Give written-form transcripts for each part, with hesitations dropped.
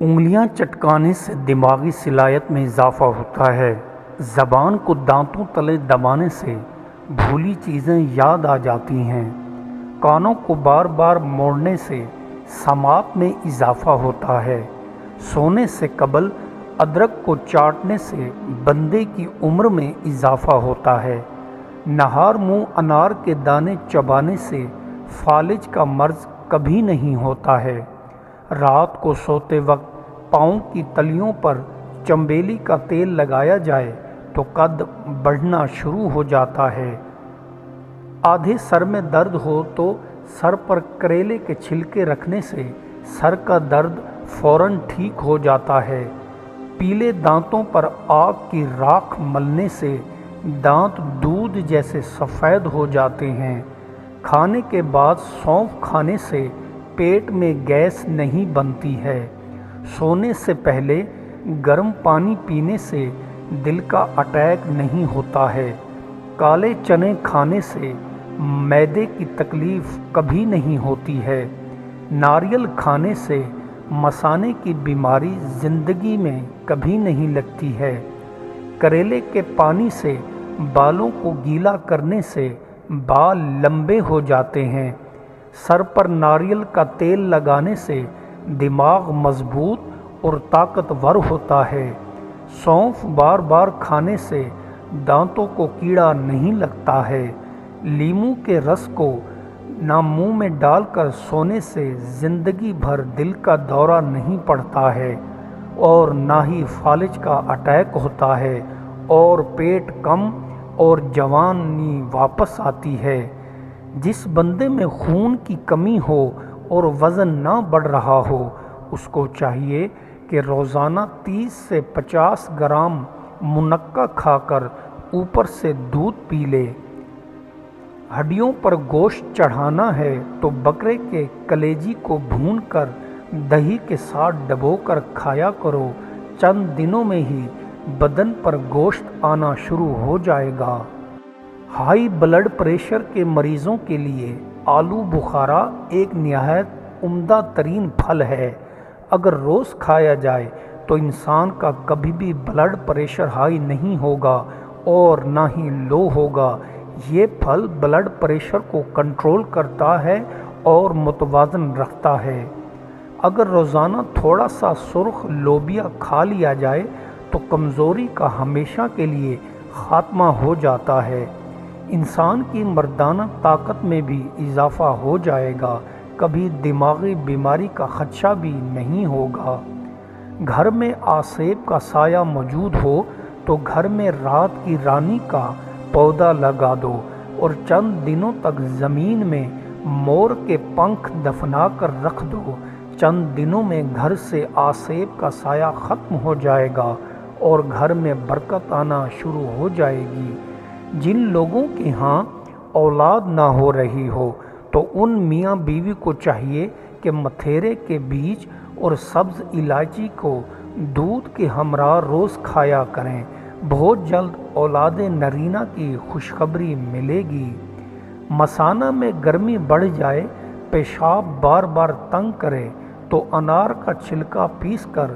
انگلیاں چٹکانے سے دماغی صلاحیت میں اضافہ ہوتا ہے۔ زبان کو دانتوں تلے دبانے سے بھولی چیزیں یاد آ جاتی ہیں۔ کانوں کو بار بار موڑنے سے سماعت میں اضافہ ہوتا ہے۔ سونے سے قبل ادرک کو چاٹنے سے بندے کی عمر میں اضافہ ہوتا ہے۔ نہار منہ انار کے دانے چبانے سے فالج کا مرض کبھی نہیں ہوتا ہے۔ رات کو سوتے وقت پاؤں کی تلیوں پر چنبیلی کا تیل لگایا جائے تو قد بڑھنا شروع ہو جاتا ہے۔ آدھے سر میں درد ہو تو سر پر کریلے کے چھلکے رکھنے سے سر کا درد فوراً ٹھیک ہو جاتا ہے۔ پیلے دانتوں پر آگ کی راکھ ملنے سے دانت دودھ جیسے سفید ہو جاتے ہیں۔ کھانے کے بعد سونف کھانے سے پیٹ میں گیس نہیں بنتی ہے۔ سونے سے پہلے گرم پانی پینے سے دل کا اٹیک نہیں ہوتا ہے۔ کالے چنے کھانے سے معدے کی تکلیف کبھی نہیں ہوتی ہے۔ ناریل کھانے سے مثانے کی بیماری زندگی میں کبھی نہیں لگتی ہے۔ کریلے کے پانی سے بالوں کو گیلا کرنے سے بال لمبے ہو جاتے ہیں۔ سر پر ناریل کا تیل لگانے سے دماغ مضبوط اور طاقتور ہوتا ہے۔ سونف بار بار کھانے سے دانتوں کو کیڑا نہیں لگتا ہے۔ لیموں کے رس کو نہ منہ میں ڈال کر سونے سے زندگی بھر دل کا دورہ نہیں پڑتا ہے اور نہ ہی فالج کا اٹیک ہوتا ہے اور پیٹ کم اور جوانی واپس آتی ہے۔ جس بندے میں خون کی کمی ہو اور وزن نہ بڑھ رہا ہو اس کو چاہیے کہ روزانہ 30 سے 50 گرام منقع کھا کر اوپر سے دودھ پی لے۔ ہڈیوں پر گوشت چڑھانا ہے تو بکرے کے کلیجی کو بھون کر دہی کے ساتھ ڈبو کر کھایا کرو۔ چند دنوں میں ہی بدن پر گوشت آنا شروع ہو جائے گا۔ ہائی بلڈ پریشر کے مریضوں کے لیے آلو بخارا ایک نہایت عمدہ ترین پھل ہے۔ اگر روز کھایا جائے تو انسان کا کبھی بھی بلڈ پریشر ہائی نہیں ہوگا اور نہ ہی لو ہوگا۔ یہ پھل بلڈ پریشر کو کنٹرول کرتا ہے اور متوازن رکھتا ہے۔ اگر روزانہ تھوڑا سا سرخ لوبیا کھا لیا جائے تو کمزوری کا ہمیشہ کے لیے خاتمہ ہو جاتا ہے۔ انسان کی مردانہ طاقت میں بھی اضافہ ہو جائے گا۔ کبھی دماغی بیماری کا خدشہ بھی نہیں ہوگا۔ گھر میں آسیب کا سایہ موجود ہو تو گھر میں رات کی رانی کا پودا لگا دو اور چند دنوں تک زمین میں مور کے پنکھ دفنا کر رکھ دو۔ چند دنوں میں گھر سے آسیب کا سایہ ختم ہو جائے گا اور گھر میں برکت آنا شروع ہو جائے گی۔ جن لوگوں کے ہاں اولاد نہ ہو رہی ہو تو ان میاں بیوی کو چاہیے کہ متھیرے کے بیج اور سبز الائچی کو دودھ کے ہمراہ روز کھایا کریں۔ بہت جلد اولاد نرینہ کی خوشخبری ملے گی۔ مثانہ میں گرمی بڑھ جائے، پیشاب بار بار تنگ کرے تو انار کا چھلکا پیس کر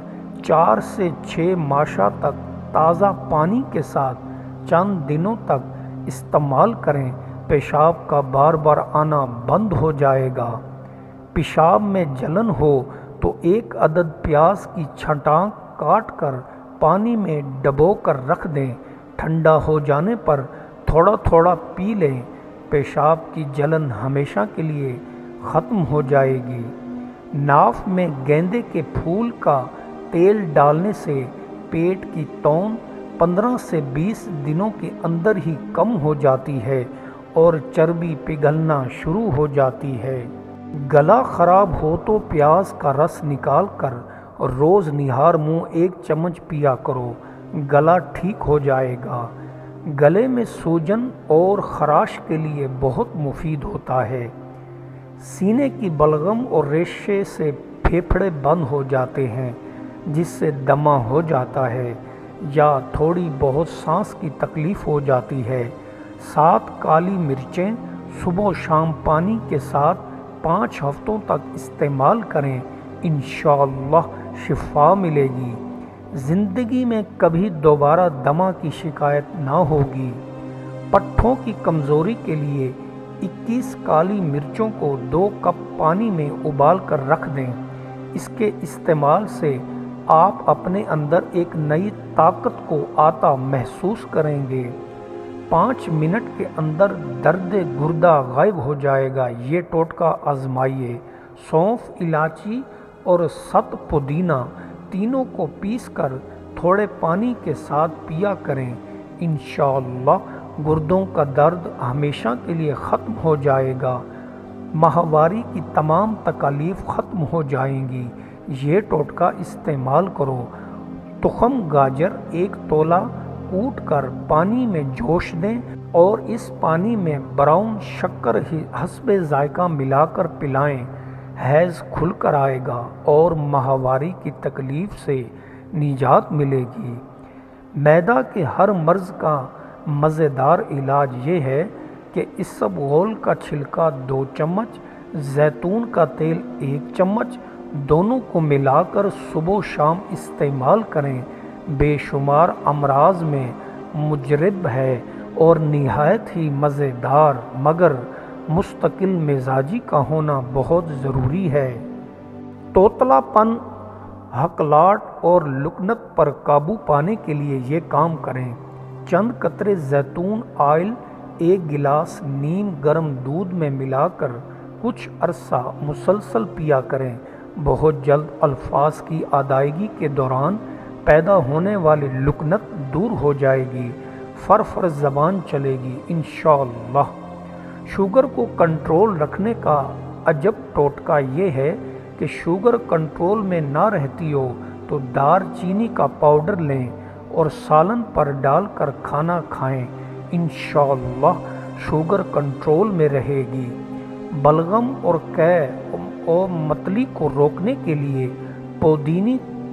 4 سے 6 ماشا تک تازہ پانی کے ساتھ چند دنوں تک استعمال کریں۔ پیشاب کا بار بار آنا بند ہو جائے گا۔ پیشاب میں جلن ہو تو 1 عدد پیاز کی چھٹانک کاٹ کر پانی میں ڈبو کر رکھ دیں۔ ٹھنڈا ہو جانے پر تھوڑا تھوڑا پی لیں۔ پیشاب کی جلن ہمیشہ کے لیے ختم ہو جائے گی۔ ناف میں گیندے کے پھول کا تیل ڈالنے سے پیٹ کی تون 15 سے 20 دنوں کے اندر ہی کم ہو جاتی ہے اور چربی پگھلنا شروع ہو جاتی ہے۔ گلا خراب ہو تو پیاز کا رس نکال کر روز نہار منہ 1 چمچ پیا کرو، گلا ٹھیک ہو جائے گا۔ گلے میں سوجن اور خراش کے لیے بہت مفید ہوتا ہے۔ سینے کی بلغم اور ریشے سے پھیپھڑے بند ہو جاتے ہیں جس سے دمہ ہو جاتا ہے یا تھوڑی بہت سانس کی تکلیف ہو جاتی ہے۔ 7 کالی مرچیں صبح و شام پانی کے ساتھ 5 ہفتوں تک استعمال کریں۔ انشاءاللہ شفا ملے گی۔ زندگی میں کبھی دوبارہ دمہ کی شکایت نہ ہوگی۔ پٹھوں کی کمزوری کے لیے 21 کالی مرچوں کو 2 کپ پانی میں ابال کر رکھ دیں۔ اس کے استعمال سے آپ اپنے اندر ایک نئی طاقت کو آتا محسوس کریں گے۔ 5 منٹ کے اندر درد گردہ غائب ہو جائے گا۔ یہ ٹوٹکا آزمائیے۔ سونف، الائچی اور 7 پودینہ تینوں کو پیس کر تھوڑے پانی کے ساتھ پیا کریں۔ انشاءاللہ گردوں کا درد ہمیشہ کے لیے ختم ہو جائے گا۔ ماہواری کی تمام تکالیف ختم ہو جائیں گی۔ یہ ٹوٹکا استعمال کرو۔ تخم گاجر 1 تولہ کوٹ کر پانی میں جوش دیں اور اس پانی میں براؤن شکر حسب ذائقہ ملا کر پلائیں۔ حیض کھل کر آئے گا اور ماہواری کی تکلیف سے نجات ملے گی۔ معدہ کے ہر مرض کا مزیدار علاج یہ ہے کہ اسبغول کا چھلکا 2 چمچ، زیتون کا تیل 1 چمچ، دونوں کو ملا کر صبح و شام استعمال کریں۔ بے شمار امراض میں مجرب ہے اور نہایت ہی مزیدار، مگر مستقل مزاجی کا ہونا بہت ضروری ہے۔ توتلا پن، ہکلاہٹ اور لکنت پر قابو پانے کے لیے یہ کام کریں۔ چند قطرے زیتون آئل 1 گلاس نیم گرم دودھ میں ملا کر کچھ عرصہ مسلسل پیا کریں۔ بہت جلد الفاظ کی ادائیگی کے دوران پیدا ہونے والی لکنت دور ہو جائے گی۔ فر زبان چلے گی انشاءاللہ۔ شوگر کو کنٹرول رکھنے کا عجب ٹوٹکا یہ ہے کہ شوگر کنٹرول میں نہ رہتی ہو تو دار چینی کا پاؤڈر لیں اور سالن پر ڈال کر کھانا کھائیں۔ انشاءاللہ شوگر کنٹرول میں رہے گی۔ بلغم اور قے اور متلی کو روکنے کے لیے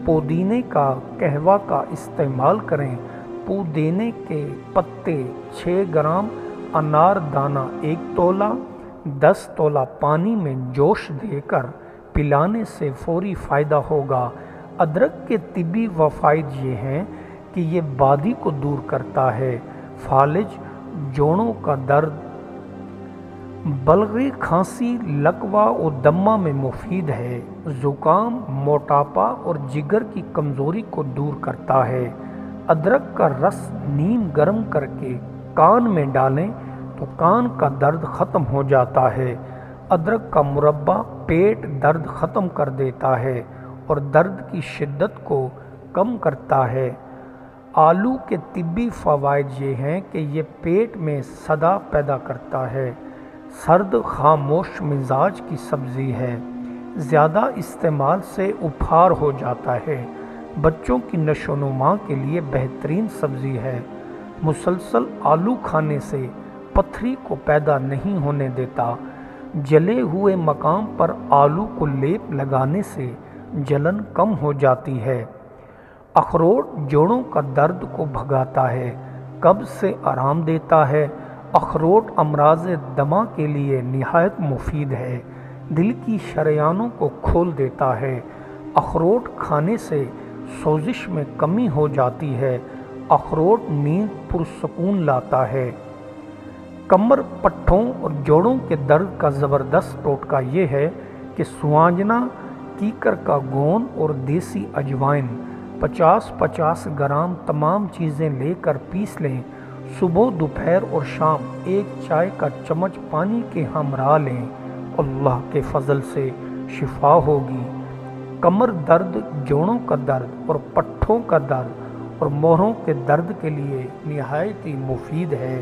پودینے کا قہوہ کا استعمال کریں۔ پودینے کے پتے 6 گرام، انار دانہ 1 تولہ، 10 تولہ پانی میں جوش دے کر پلانے سے فوری فائدہ ہوگا۔ ادرک کے طبی فوائد یہ ہیں کہ یہ بادی کو دور کرتا ہے، فالج، جوڑوں کا درد، بلغی، کھانسی، لکوہ و دمہ میں مفید ہے، زکام، موٹاپا اور جگر کی کمزوری کو دور کرتا ہے۔ ادرک کا رس نیم گرم کر کے کان میں ڈالیں تو کان کا درد ختم ہو جاتا ہے۔ ادرک کا مربہ پیٹ درد ختم کر دیتا ہے اور درد کی شدت کو کم کرتا ہے۔ آلو کے طبی فوائد یہ ہیں کہ یہ پیٹ میں صدا پیدا کرتا ہے، سرد خاموش مزاج کی سبزی ہے، زیادہ استعمال سے اپھار ہو جاتا ہے، بچوں کی نشو و نما کے لیے بہترین سبزی ہے، مسلسل آلو کھانے سے پتھری کو پیدا نہیں ہونے دیتا، جلے ہوئے مقام پر آلو کو لیپ لگانے سے جلن کم ہو جاتی ہے۔ اخروٹ جوڑوں کا درد کو بھگاتا ہے، قبض سے آرام دیتا ہے۔ اخروٹ امراض دمہ کے لیے نہایت مفید ہے، دل کی شریانوں کو کھول دیتا ہے۔ اخروٹ کھانے سے سوزش میں کمی ہو جاتی ہے۔ اخروٹ نیند پرسکون لاتا ہے۔ کمر، پٹھوں اور جوڑوں کے درد کا زبردست ٹوٹکا یہ ہے کہ سوانجنا، کیکر کا گوند اور دیسی اجوائن 50-50 گرام تمام چیزیں لے کر پیس لیں۔ صبح، دوپہر اور شام 1 چائے کا چمچ پانی کے ہمراہ لیں۔ اللہ کے فضل سے شفا ہوگی۔ کمر درد، جوڑوں کا درد اور پٹھوں کا درد اور موہروں کے درد کے لیے نہایت ہی مفید ہے۔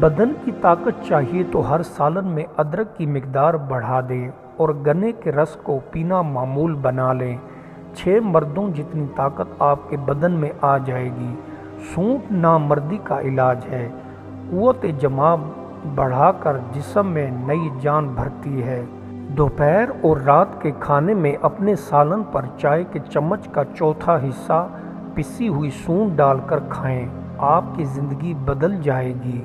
بدن کی طاقت چاہیے تو ہر سالن میں ادرک کی مقدار بڑھا دیں اور گنے کے رس کو پینا معمول بنا لیں۔ 6 مردوں جتنی طاقت آپ کے بدن میں آ جائے گی۔ سونٹ نامردی کا علاج ہے، قوت جمع بڑھا کر جسم میں نئی جان بھرتی ہے۔ دوپہر اور رات کے کھانے میں اپنے سالن پر چائے کے چمچ کا چوتھا حصہ پسی ہوئی سونٹ ڈال کر کھائیں، آپ کی زندگی بدل جائے گی۔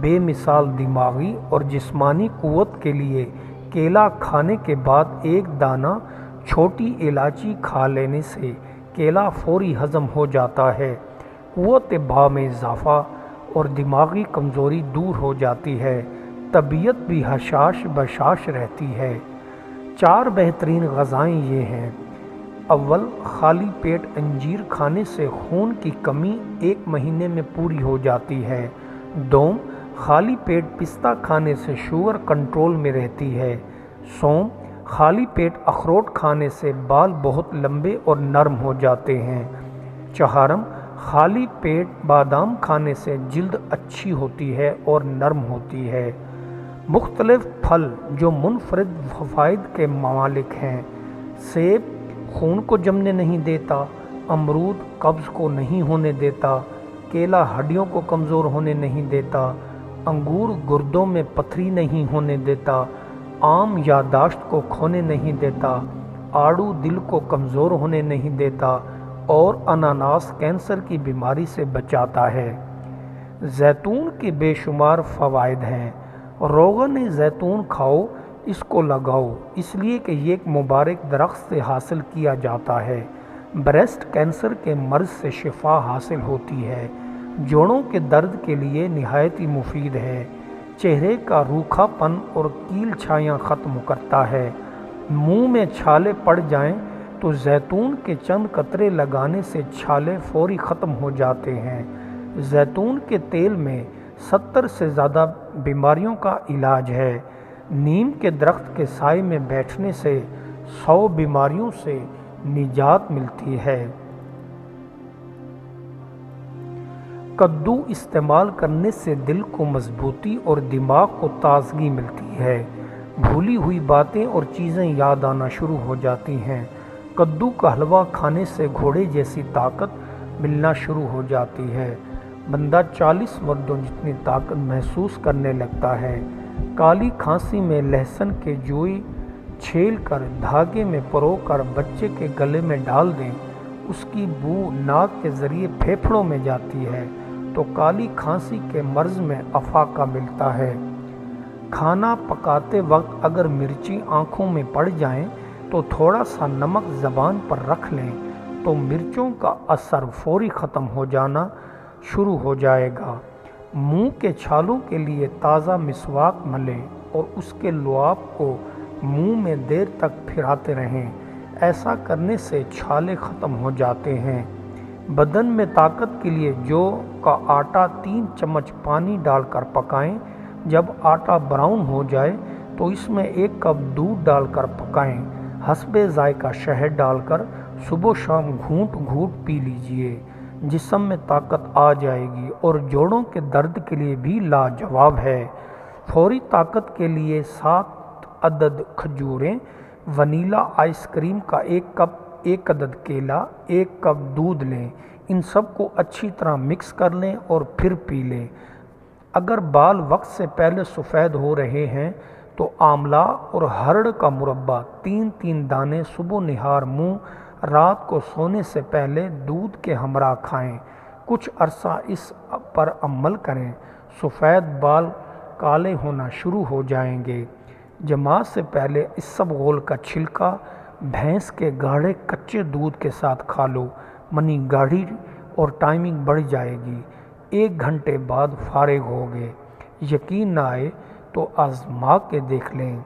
بے مثال دماغی اور جسمانی قوت کے لیے کیلا کھانے کے بعد 1 دانہ چھوٹی الائچی کھا لینے سے کیلا فوری ہضم ہو جاتا ہے، قوت بہا میں اضافہ اور دماغی کمزوری دور ہو جاتی ہے، طبیعت بھی حشاش بشاش رہتی ہے۔ 4 بہترین غذائیں یہ ہیں۔ اول، خالی پیٹ انجیر کھانے سے خون کی کمی 1 مہینے میں پوری ہو جاتی ہے۔ دوم، خالی پیٹ پستہ کھانے سے شوگر کنٹرول میں رہتی ہے۔ سوم، خالی پیٹ اخروٹ کھانے سے بال بہت لمبے اور نرم ہو جاتے ہیں۔ چہارم، خالی پیٹ بادام کھانے سے جلد اچھی ہوتی ہے اور نرم ہوتی ہے۔ مختلف پھل جو منفرد فوائد کے مالک ہیں: سیب خون کو جمنے نہیں دیتا، امرود قبض کو نہیں ہونے دیتا، کیلا ہڈیوں کو کمزور ہونے نہیں دیتا، انگور گردوں میں پتھری نہیں ہونے دیتا، آم یادداشت کو کھونے نہیں دیتا، آڑو دل کو کمزور ہونے نہیں دیتا اور اناناس کینسر کی بیماری سے بچاتا ہے۔ زیتون کے بے شمار فوائد ہیں۔ روغن زیتون کھاؤ، اس کو لگاؤ، اس لیے کہ یہ ایک مبارک درخت سے حاصل کیا جاتا ہے۔ بریسٹ کینسر کے مرض سے شفا حاصل ہوتی ہے۔ جوڑوں کے درد کے لیے نہایت ہی مفید ہے۔ چہرے کا روکھا پن اور کیل چھایاں ختم کرتا ہے۔ منہ میں چھالے پڑ جائیں تو زیتون کے چند قطرے لگانے سے چھالے فوری ختم ہو جاتے ہیں۔ زیتون کے تیل میں 70 سے زیادہ بیماریوں کا علاج ہے۔ نیم کے درخت کے سائے میں بیٹھنے سے 100 بیماریوں سے نجات ملتی ہے۔ کدو استعمال کرنے سے دل کو مضبوطی اور دماغ کو تازگی ملتی ہے۔ بھولی ہوئی باتیں اور چیزیں یاد آنا شروع ہو جاتی ہیں۔ کدو کا حلوہ کھانے سے گھوڑے جیسی طاقت ملنا شروع ہو جاتی ہے۔ بندہ 40 مردوں جتنی طاقت محسوس کرنے لگتا ہے۔ کالی کھانسی میں لہسن کے جوئی چھیل کر دھاگے میں پرو کر بچے کے گلے میں ڈال دیں، اس کی بو ناک کے ذریعے پھیپھڑوں میں جاتی ہے تو کالی کھانسی کے مرض میں افاقہ ملتا ہے۔ کھانا پکاتے وقت اگر مرچی آنکھوں میں پڑ جائیں تو تھوڑا سا نمک زبان پر رکھ لیں تو مرچوں کا اثر فوری ختم ہو جانا شروع ہو جائے گا۔ منہ کے چھالوں کے لیے تازہ مسواک ملیں اور اس کے لعاب کو منہ میں دیر تک پھراتے رہیں، ایسا کرنے سے چھالے ختم ہو جاتے ہیں۔ بدن میں طاقت کے لیے جو کا آٹا 3 چمچ پانی ڈال کر پکائیں، جب آٹا براؤن ہو جائے تو اس میں 1 کپ دودھ ڈال کر پکائیں، حسب ذائقہ شہد ڈال کر صبح و شام گھونٹ گھونٹ پی لیجئے، جسم میں طاقت آ جائے گی اور جوڑوں کے درد کے لیے بھی لاجواب ہے۔ فوری طاقت کے لیے 7 عدد کھجوریں، ونیلا آئس کریم کا 1 کپ، 1 عدد کیلا، 1 کپ دودھ لیں، ان سب کو اچھی طرح مکس کر لیں اور پھر پی لیں۔ اگر بال وقت سے پہلے سفید ہو رہے ہیں تو آملہ اور ہرڑ کا مربع 3 دانے صبح نہار منہ، رات کو سونے سے پہلے دودھ کے ہمراہ کھائیں۔ کچھ عرصہ اس پر عمل کریں، سفید بال کالے ہونا شروع ہو جائیں گے۔ جماعت سے پہلے اسبغول کا چھلکا بھینس کے گاڑھے کچے دودھ کے ساتھ کھا لو، منی گاڑھی اور ٹائمنگ بڑھ جائے گی۔ 1 گھنٹے بعد فارغ ہوگے۔ یقین نہ آئے تو آزما کے دیکھ لیں۔